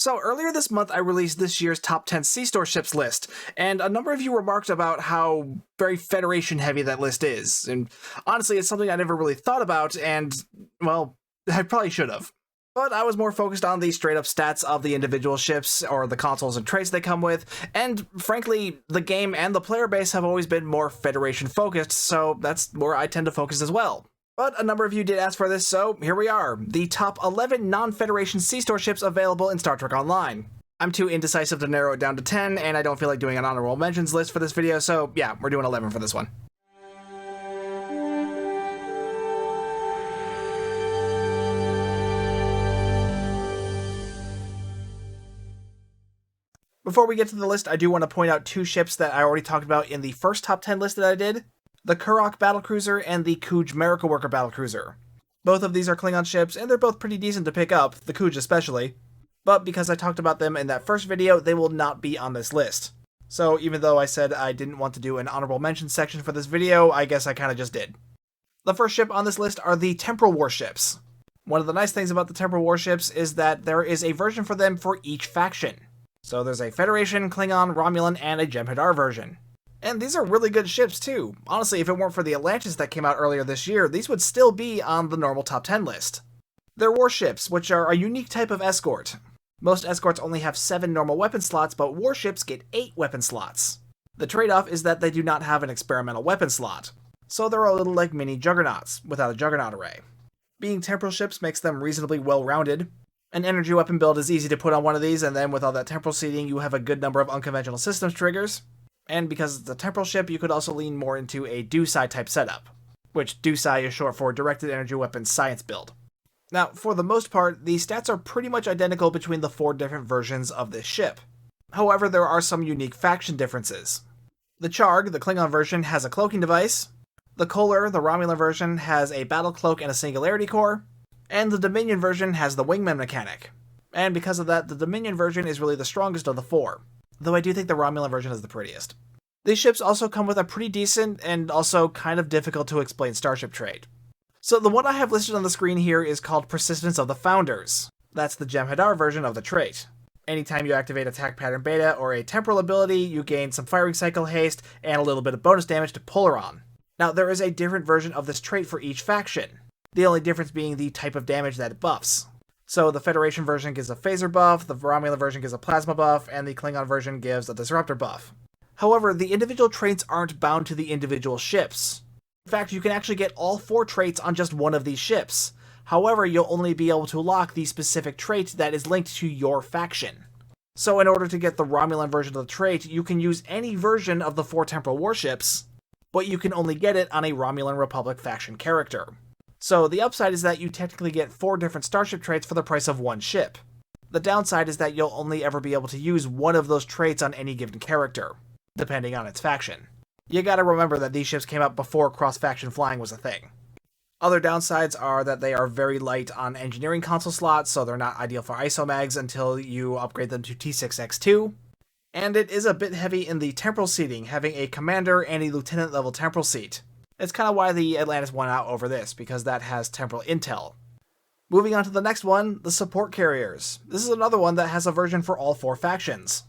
So earlier this month I released this year's top 10 C-Store ships list, and a number of you remarked about how very Federation heavy that list is, and honestly it's something I never really thought about, and, well, I probably should have. But I was more focused on the straight up stats of the individual ships, or the consoles and traits they come with, and frankly, the game and the player base have always been more Federation focused, so that's where I tend to focus as well. But a number of you did ask for this, so here we are, the top 11 non-Federation C-Store ships available in Star Trek Online. I'm too indecisive to narrow it down to 10, and I don't feel like doing an honorable mentions list for this video, so yeah, we're doing 11 for this one. Before we get to the list, I do want to point out two ships that I already talked about in the first top 10 list that I did. The Kurok Battlecruiser and the Kuj Miracle Worker Battlecruiser. Both of these are Klingon ships, and they're both pretty decent to pick up, the Kuj especially. But because I talked about them in that first video, they will not be on this list. So even though I said I didn't want to do an honorable mention section for this video, I guess I kinda just did. The first ship on this list are the Temporal Warships. One of the nice things about the Temporal Warships is that there is a version for them for each faction. So there's a Federation, Klingon, Romulan, and a Jem'Hadar version. And these are really good ships too. Honestly, if it weren't for the Atlantis that came out earlier this year, these would still be on the normal top 10 list. They're warships, which are a unique type of escort. Most escorts only have 7 normal weapon slots, but warships get 8 weapon slots. The trade-off is that they do not have an experimental weapon slot, so they're a little like mini juggernauts, without a juggernaut array. Being temporal ships makes them reasonably well-rounded. An energy weapon build is easy to put on one of these, and then with all that temporal seating, you have a good number of unconventional systems triggers. And because it's a temporal ship, you could also lean more into a DUSI type setup, which DUSI is short for Directed Energy Weapons Science Build. Now, for the most part, the stats are pretty much identical between the 4 different versions of this ship. However, there are some unique faction differences. The Charg, the Klingon version, has a cloaking device. The Kohler, the Romulan version, has a battle cloak and a singularity core. And the Dominion version has the wingman mechanic. And because of that, the Dominion version is really the strongest of the 4. Though I do think the Romulan version is the prettiest. These ships also come with a pretty decent and also kind of difficult to explain starship trait. So the one I have listed on the screen here is called Persistence of the Founders. That's the Jem'Hadar version of the trait. Anytime you activate Attack Pattern Beta or a temporal ability, you gain some firing cycle haste and a little bit of bonus damage to Polaron. Now there is a different version of this trait for each faction, the only difference being the type of damage that it buffs. So the Federation version gives a phaser buff, the Romulan version gives a plasma buff, and the Klingon version gives a disruptor buff. However, the individual traits aren't bound to the individual ships. In fact, you can actually get all 4 traits on just one of these ships. However, you'll only be able to lock the specific trait that is linked to your faction. So in order to get the Romulan version of the trait, you can use any version of the 4 Temporal Warships, but you can only get it on a Romulan Republic faction character. So the upside is that you technically get 4 different starship traits for the price of 1 ship. The downside is that you'll only ever be able to use one of those traits on any given character, depending on its faction. You gotta remember that these ships came out before cross-faction flying was a thing. Other downsides are that they are very light on engineering console slots, so they're not ideal for isomags until you upgrade them to T6X2. And it is a bit heavy in the temporal seating, having a commander and a lieutenant level temporal seat. It's kind of why the Atlantis won out over this, because that has temporal intel. Moving on to the next one, the support carriers. This is another one that has a version for all 4 factions.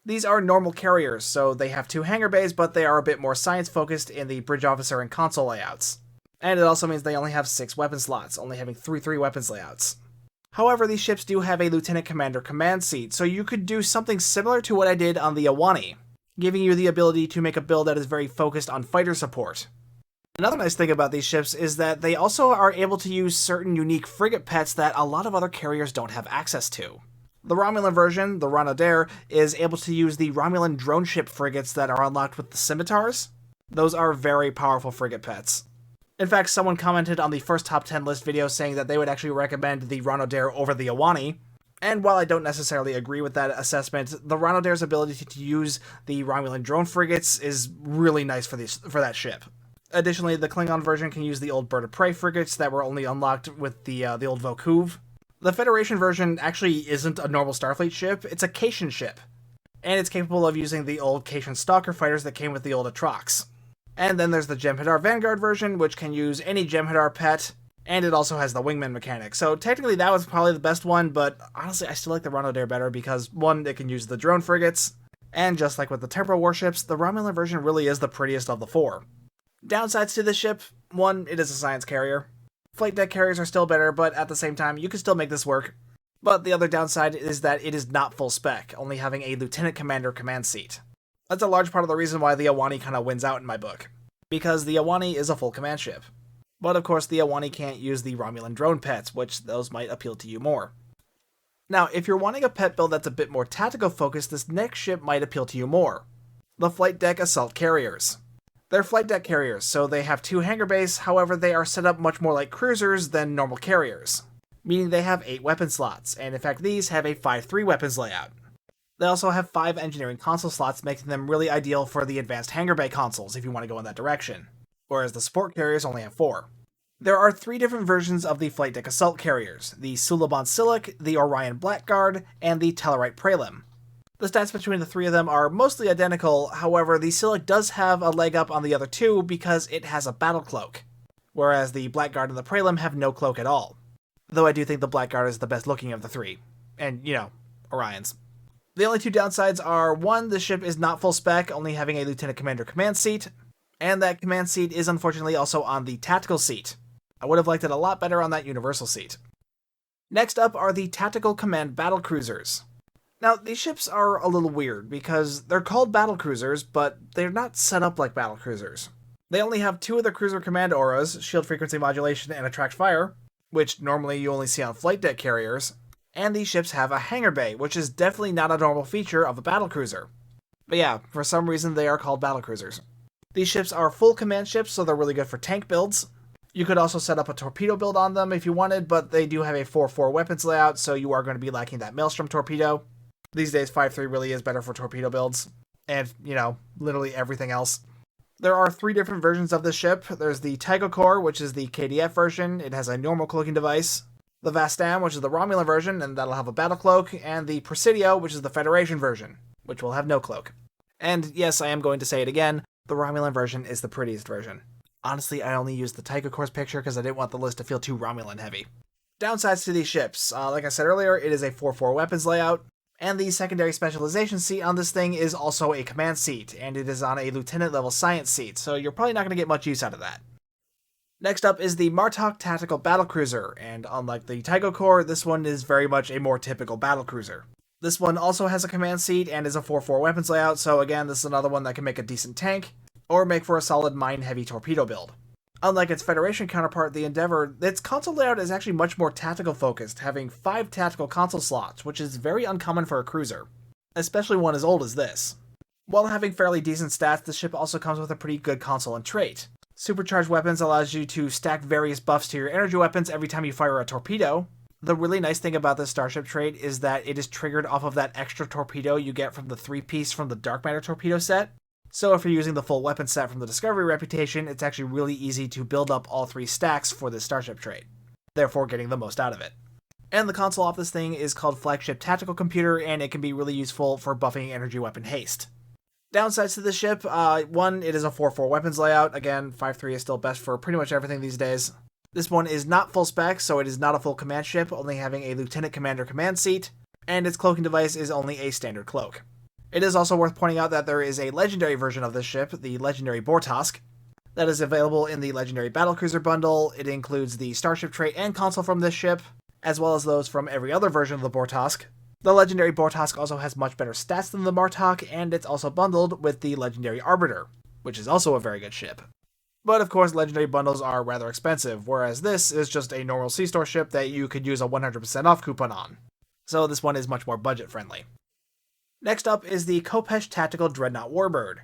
These are normal carriers, so they have 2 hangar bays, but they are a bit more science-focused in the bridge officer and console layouts. And it also means they only have 6 weapon slots, only having 3 weapons layouts. However, these ships do have a Lieutenant Commander command seat, so you could do something similar to what I did on the Awani, giving you the ability to make a build that is very focused on fighter support. Another nice thing about these ships is that they also are able to use certain unique frigate pets that a lot of other carriers don't have access to. The Romulan version, the Ronodare, is able to use the Romulan drone ship frigates that are unlocked with the scimitars. Those are very powerful frigate pets. In fact, someone commented on the first top 10 list video saying that they would actually recommend the Ronodare over the Awani. And while I don't necessarily agree with that assessment, the Ronodare's ability to use the Romulan drone frigates is really nice for that ship. Additionally, the Klingon version can use the old Bird of Prey frigates that were only unlocked with the old Vokuv. The Federation version actually isn't a normal Starfleet ship, it's a Cation ship. And it's capable of using the old Cation Stalker fighters that came with the old Atrox. And then there's the Jem'Hadar Vanguard version, which can use any Jem'Hadar pet, And it also has the wingman mechanic, so technically that was probably the best one, but honestly I still like the Ronaldair better because, one, it can use the drone frigates, and just like with the Temporal Warships, the Romulan version really is the prettiest of the four. Downsides to this ship: one, it is a science carrier. Flight deck carriers are still better, but at the same time, you can still make this work. But the other downside is that it is not full spec, only having a Lieutenant Commander command seat. That's a large part of the reason why the Awani kind of wins out in my book, because the Awani is a full command ship. But of course, the Awani can't use the Romulan drone pets, which those might appeal to you more. Now, if you're wanting a pet build that's a bit more tactical focused, this next ship might appeal to you more. The Flight Deck Assault Carriers. They're flight deck carriers, so they have 2 hangar bays, however they are set up much more like cruisers than normal carriers, meaning they have 8 weapon slots, and in fact these have a 5-3 weapons layout. They also have 5 engineering console slots, making them really ideal for the advanced hangar bay consoles if you want to go in that direction, whereas the support carriers only have 4. There are 3 different versions of the flight deck assault carriers: the Suliban Silic, the Orion Blackguard, and the Tellarite Prelim. The stats between the 3 of them are mostly identical, however the Silic does have a leg up on the other 2 because it has a battle cloak, whereas the Blackguard and the Prelim have no cloak at all. Though I do think the Blackguard is the best looking of the 3, and, Orions. The only 2 downsides are, 1, the ship is not full spec, only having a Lieutenant Commander command seat, and that command seat is unfortunately also on the tactical seat. I would have liked it a lot better on that universal seat. Next up are the Tactical Command Battlecruisers. Now, these ships are a little weird because they're called Battlecruisers, but they're not set up like Battlecruisers. They only have 2 of the cruiser command auras, shield frequency modulation and attract fire, which normally you only see on flight deck carriers, and these ships have a hangar bay, which is definitely not a normal feature of a battlecruiser. But yeah, for some reason they are called Battlecruisers. These ships are full command ships, so they're really good for tank builds. You could also set up a torpedo build on them if you wanted, but they do have a 4-4 weapons layout, so you are going to be lacking that Maelstrom torpedo. These days, 5-3 really is better for torpedo builds, and, literally everything else. There are 3 different versions of this ship. There's the Tycho Core, which is the KDF version. It has a normal cloaking device. The Vastam, which is the Romulan version, and that'll have a battle cloak. And the Presidio, which is the Federation version, which will have no cloak. And yes, I am going to say it again, the Romulan version is the prettiest version. Honestly, I only used the Tycho Core's picture because I didn't want the list to feel too Romulan heavy. Downsides to these ships. Like I said earlier, it is a 4-4 weapons layout. And the secondary specialization seat on this thing is also a command seat, and it is on a lieutenant level science seat, so you're probably not going to get much use out of that. Next up is the Martok Tactical Battlecruiser, and unlike the Tycho Core, this one is very much a more typical battlecruiser. This one also has a command seat and is a 4-4 weapons layout, so again, this is another one that can make a decent tank, or make for a solid mine-heavy torpedo build. Unlike its Federation counterpart, the Endeavour, its console layout is actually much more tactical focused, having 5 tactical console slots, which is very uncommon for a cruiser, especially one as old as this. While having fairly decent stats, the ship also comes with a pretty good console and trait. Supercharged weapons allows you to stack various buffs to your energy weapons every time you fire a torpedo. The really nice thing about this starship trait is that it is triggered off of that extra torpedo you get from the 3-piece from the Dark Matter torpedo set. So if you're using the full weapon set from the Discovery reputation, it's actually really easy to build up all 3 stacks for this starship trait, therefore getting the most out of it. And the console off this thing is called Flagship Tactical Computer, and it can be really useful for buffing energy weapon haste. Downsides to this ship, 1, it is a 4-4 weapons layout. Again, 5-3 is still best for pretty much everything these days. This one is not full spec, so it is not a full command ship, only having a Lieutenant Commander command seat, and its cloaking device is only a standard cloak. It is also worth pointing out that there is a legendary version of this ship, the Legendary Bortosk, that is available in the Legendary Battlecruiser bundle. It includes the starship trait and console from this ship, as well as those from every other version of the Bortosk. The Legendary Bortosk also has much better stats than the Martok, and it's also bundled with the Legendary Arbiter, which is also a very good ship. But of course, Legendary bundles are rather expensive, whereas this is just a normal C-Store ship that you could use a 100% off coupon on. So this one is much more budget-friendly. Next up is the Khopesh Tactical Dreadnought Warbird.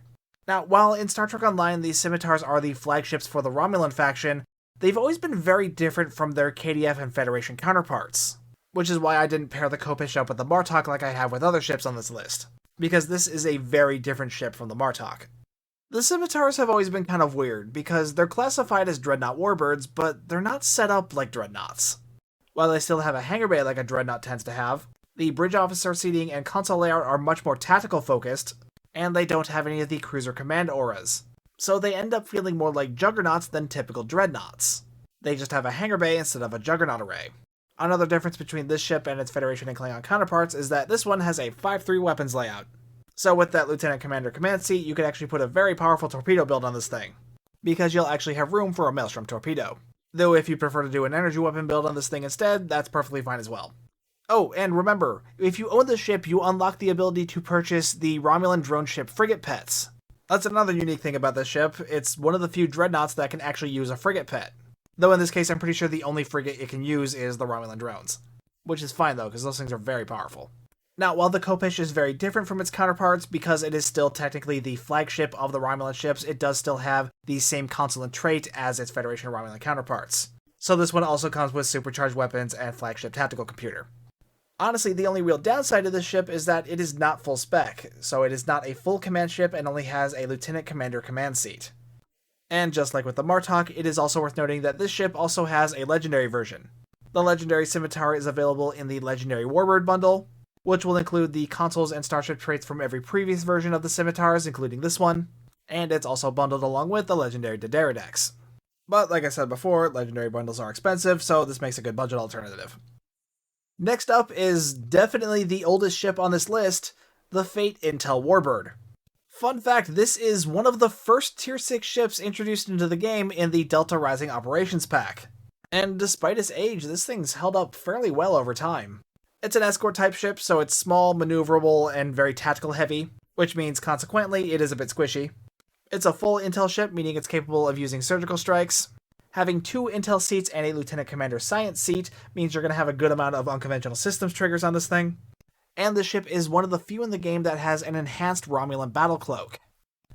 Now, while in Star Trek Online these scimitars are the flagships for the Romulan faction, they've always been very different from their KDF and Federation counterparts, which is why I didn't pair the Khopesh up with the Martok like I have with other ships on this list, because this is a very different ship from the Martok. The scimitars have always been kind of weird, because they're classified as Dreadnought Warbirds, but they're not set up like Dreadnoughts. While they still have a hangar bay like a Dreadnought tends to have, the bridge officer seating and console layout are much more tactical focused, and they don't have any of the cruiser command auras, so they end up feeling more like juggernauts than typical dreadnoughts. They just have a hangar bay instead of a juggernaut array. Another difference between this ship and its Federation and Klingon counterparts is that this one has a 5-3 weapons layout. So with that Lieutenant Commander command seat, you can actually put a very powerful torpedo build on this thing, because you'll actually have room for a Maelstrom torpedo. Though if you prefer to do an energy weapon build on this thing instead, that's perfectly fine as well. Oh, and remember, if you own the ship, you unlock the ability to purchase the Romulan drone ship frigate pets. That's another unique thing about this ship. It's one of the few dreadnoughts that can actually use a frigate pet. Though in this case, I'm pretty sure the only frigate it can use is the Romulan drones. Which is fine though, because those things are very powerful. Now, while the Khopesh is very different from its counterparts, because it is still technically the flagship of the Romulan ships, it does still have the same consulant trait as its Federation Romulan counterparts. So this one also comes with supercharged weapons and flagship tactical computer. Honestly, the only real downside of this ship is that it is not full spec, so it is not a full command ship and only has a Lieutenant Commander command seat. And just like with the Martok, it is also worth noting that this ship also has a legendary version. The legendary Scimitar is available in the legendary Warbird bundle, which will include the consoles and starship traits from every previous version of the Scimitars, including this one, and it's also bundled along with the legendary Dederidex. But like I said before, legendary bundles are expensive, so this makes a good budget alternative. Next up is definitely the oldest ship on this list, the Faeht Intel Warbird. Fun fact, this is one of the first Tier 6 ships introduced into the game in the Delta Rising Operations Pack. And despite its age, this thing's held up fairly well over time. It's an escort type ship, so it's small, maneuverable, and very tactical heavy, which means consequently it is a bit squishy. It's a full intel ship, meaning it's capable of using surgical strikes. Having 2 intel seats and a Lieutenant Commander science seat means you're going to have a good amount of unconventional systems triggers on this thing. And this ship is one of the few in the game that has an enhanced Romulan battle cloak,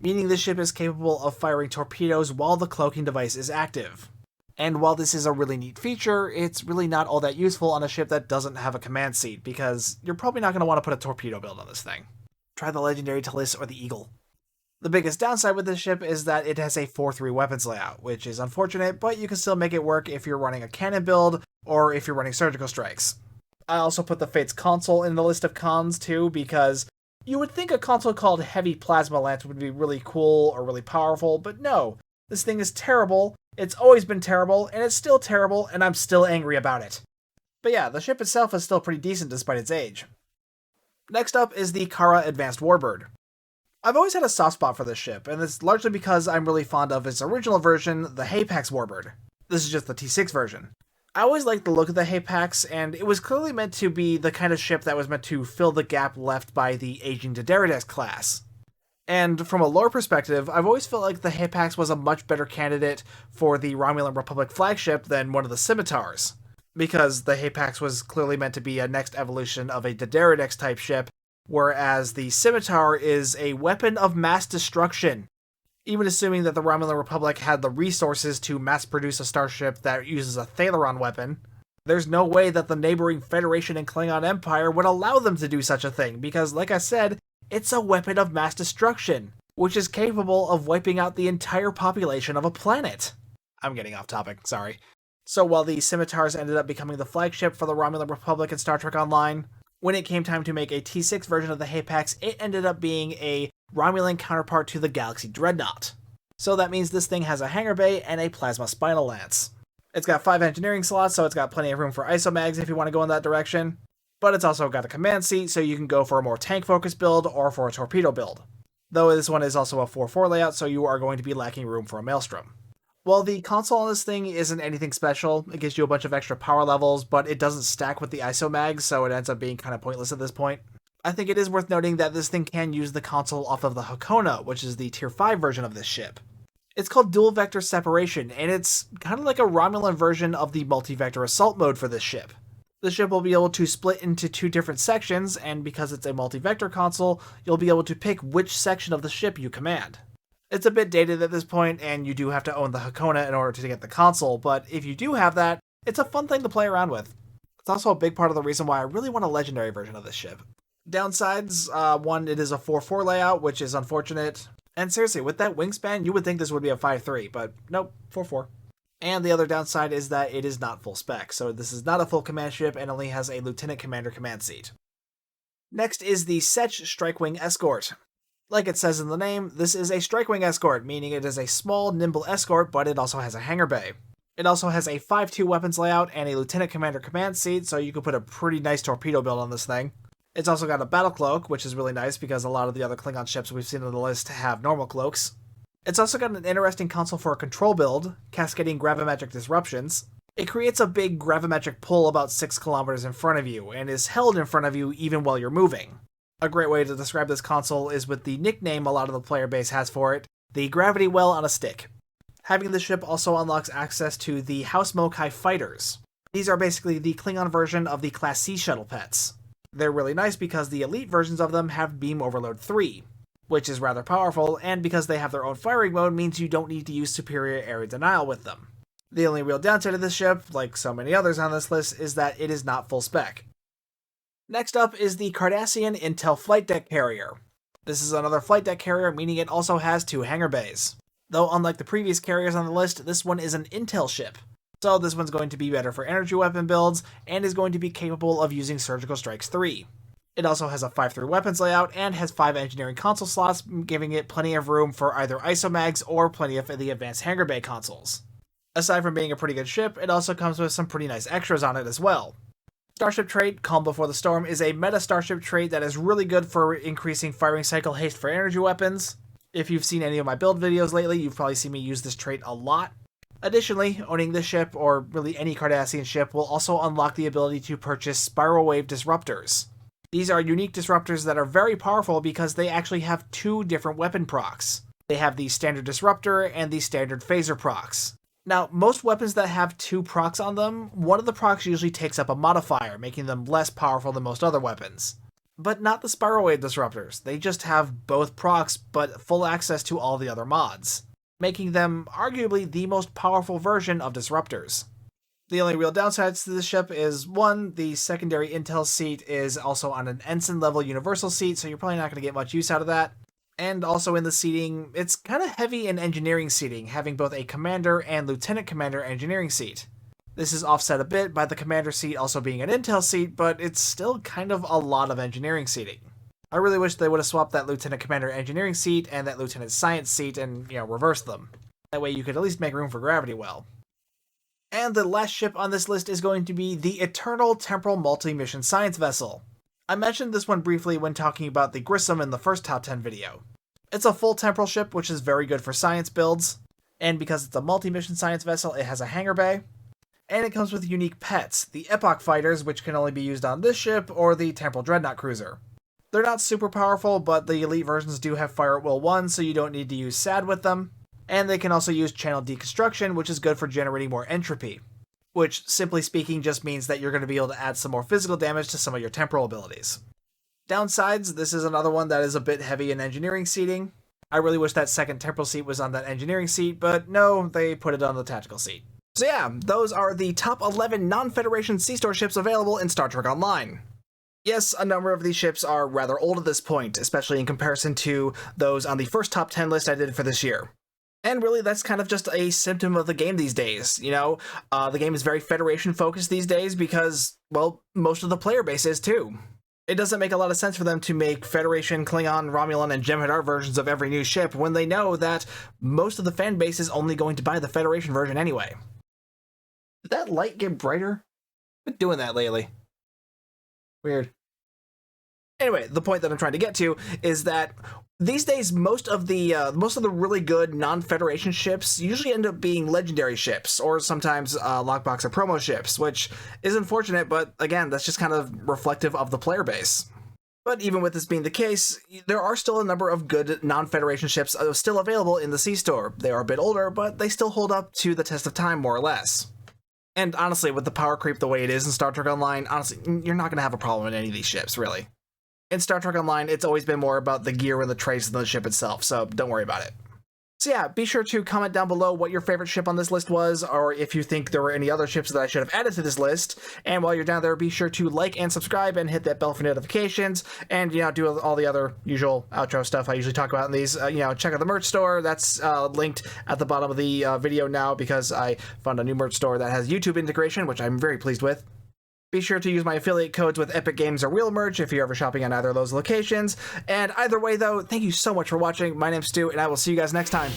meaning this ship is capable of firing torpedoes while the cloaking device is active. And while this is a really neat feature, it's really not all that useful on a ship that doesn't have a command seat, because you're probably not going to want to put a torpedo build on this thing. Try the legendary Talus or the Eagle. The biggest downside with this ship is that it has a 4-3 weapons layout, which is unfortunate, but you can still make it work if you're running a cannon build, or if you're running surgical strikes. I also put the Fate's console in the list of cons too, because you would think a console called Heavy Plasma Lance would be really cool or really powerful, but no. This thing is terrible, it's always been terrible, and it's still terrible, and I'm still angry about it. But yeah, the ship itself is still pretty decent despite its age. Next up is the Kara Advanced Warbird. I've always had a soft spot for this ship, and it's largely because I'm really fond of its original version, the Khopesh Warbird. This is just the T6 version. I always liked the look of the Khopesh, and it was clearly meant to be the kind of ship that was meant to fill the gap left by the aging Dederidex class. And from a lore perspective, I've always felt like the Khopesh was a much better candidate for the Romulan Republic flagship than one of the Scimitars, because the Khopesh was clearly meant to be a next evolution of a Dederidex type ship, whereas the Scimitar is a weapon of mass destruction. Even assuming that the Romulan Republic had the resources to mass-produce a starship that uses a Thaleron weapon, there's no way that the neighboring Federation and Klingon Empire would allow them to do such a thing, because, like I said, it's a weapon of mass destruction, which is capable of wiping out the entire population of a planet. I'm getting off topic, sorry. So while the Scimitars ended up becoming the flagship for the Romulan Republic in Star Trek Online, when it came time to make a T6 version of the Khopesh, it ended up being a Romulan counterpart to the Galaxy Dreadnought. So that means this thing has a hangar bay and a plasma spinal lance. It's got 5 engineering slots, so it's got plenty of room for isomags if you want to go in that direction. But it's also got a command seat, so you can go for a more tank-focused build or for a torpedo build. Though this one is also a 4-4 layout, so you are going to be lacking room for a Maelstrom. While the console on this thing isn't anything special, it gives you a bunch of extra power levels, but it doesn't stack with the isomags, so it ends up being kind of pointless at this point. I think it is worth noting that this thing can use the console off of the Hakona, which is the Tier 5 version of this ship. It's called Dual Vector Separation, and it's kind of like a Romulan version of the Multi-Vector Assault mode for this ship. The ship will be able to split into 2 different sections, and because it's a multi-vector console, you'll be able to pick which section of the ship you command. It's a bit dated at this point, and you do have to own the Hakona in order to get the console, but if you do have that, it's a fun thing to play around with. It's also a big part of the reason why I really want a legendary version of this ship. Downsides, one, it is a 4-4 layout, which is unfortunate. And seriously, with that wingspan, you would think this would be a 5-3, but nope, 4-4. And the other downside is that it is not full spec, so this is not a full command ship and only has a Lieutenant Commander command seat. Next is the Sech Strikewing Escort. Like it says in the name, this is a Strikewing Escort, meaning it is a small, nimble escort, but it also has a hangar bay. It also has a 5-2 weapons layout and a Lieutenant Commander command seat, so you can put a pretty nice torpedo build on this thing. It's also got a battle cloak, which is really nice because a lot of the other Klingon ships we've seen on the list have normal cloaks. It's also got an interesting console for a control build, cascading gravimetric disruptions. It creates a big gravimetric pull about 6 kilometers in front of you, and is held in front of you even while you're moving. A great way to describe this console is with the nickname a lot of the player base has for it, the Gravity Well on a Stick. Having this ship also unlocks access to the House Mokai Fighters. These are basically the Klingon version of the Class C shuttle pets. They're really nice because the elite versions of them have Beam Overload 3, which is rather powerful, and because they have their own firing mode means you don't need to use superior area denial with them. The only real downside of this ship, like so many others on this list, is that it is not full spec. Next up is the Cardassian Intel Flight Deck Carrier. This is another flight deck carrier, meaning it also has 2 hangar bays. Though unlike the previous carriers on the list, this one is an Intel ship. So this one's going to be better for energy weapon builds, and is going to be capable of using Surgical Strikes 3. It also has a 5-3 weapons layout, and has 5 engineering console slots, giving it plenty of room for either isomags or plenty of the advanced hangar bay consoles. Aside from being a pretty good ship, it also comes with some pretty nice extras on it as well. Starship trait, Calm Before the Storm, is a meta starship trait that is really good for increasing firing cycle haste for energy weapons. If you've seen any of my build videos lately, you've probably seen me use this trait a lot. Additionally, owning this ship, or really any Cardassian ship, will also unlock the ability to purchase Spiral Wave Disruptors. These are unique disruptors that are very powerful because they actually have 2 different weapon procs. They have the Standard Disruptor and the Standard Phaser procs. Now, most weapons that have 2 procs on them, one of the procs usually takes up a modifier, making them less powerful than most other weapons. But not the Spiral Wave Disruptors. They just have both procs, but full access to all the other mods, making them arguably the most powerful version of disruptors. The only real downsides to this ship is, 1, the secondary intel seat is also on an ensign level universal seat, so you're probably not going to get much use out of that. And also in the seating, it's kind of heavy in engineering seating, having both a commander and lieutenant commander engineering seat. This is offset a bit by the commander seat also being an intel seat, but it's still kind of a lot of engineering seating. I really wish they would have swapped that lieutenant commander engineering seat and that lieutenant science seat and, reversed them. That way you could at least make room for Gravity Well. And the last ship on this list is going to be the Eternal Temporal Multi-Mission Science Vessel. I mentioned this one briefly when talking about the Grissom in the first top 10 video. It's a full temporal ship, which is very good for science builds, and because it's a multi-mission science vessel, it has a hangar bay, and it comes with unique pets, the Epoch Fighters, which can only be used on this ship, or the Temporal Dreadnought Cruiser. They're not super powerful, but the elite versions do have Fire at Will 1, so you don't need to use SAD with them, and they can also use Channel Deconstruction, which is good for generating more entropy, which, simply speaking, just means that you're going to be able to add some more physical damage to some of your temporal abilities. Downsides, this is another one that is a bit heavy in engineering seating. I really wish that second temporal seat was on that engineering seat, but no, they put it on the tactical seat. So yeah, those are the top 11 non-Federation C-Store ships available in Star Trek Online. Yes, a number of these ships are rather old at this point, especially in comparison to those on the first top 10 list I did for this year. And really, that's kind of just a symptom of the game these days, The game is very Federation-focused these days because, well, most of the player base is too. It doesn't make a lot of sense for them to make Federation, Klingon, Romulan, and Jem'Hadar versions of every new ship when they know that most of the fan base is only going to buy the Federation version anyway. Did that light get brighter? I've been doing that lately. Weird. Anyway, the point that I'm trying to get to is that these days most of the really good non-Federation ships usually end up being legendary ships, or sometimes lockbox or promo ships, which is unfortunate, but again, that's just kind of reflective of the player base. But even with this being the case, there are still a number of good non-Federation ships still available in the C-Store. They are a bit older, but they still hold up to the test of time, more or less. And honestly, with the power creep the way it is in Star Trek Online, honestly, you're not going to have a problem with any of these ships, really. In Star Trek Online, it's always been more about the gear and the traits than the ship itself, so don't worry about it. So yeah, be sure to comment down below what your favorite ship on this list was, or if you think there were any other ships that I should have added to this list. And while you're down there, be sure to like and subscribe and hit that bell for notifications, and do all the other usual outro stuff I usually talk about in these. Check out the merch store. That's linked at the bottom of the video now because I found a new merch store that has YouTube integration, which I'm very pleased with. Be sure to use my affiliate codes with Epic Games or Real Merch if you're ever shopping on either of those locations. And either way, though, thank you so much for watching. My name's Stu, and I will see you guys next time.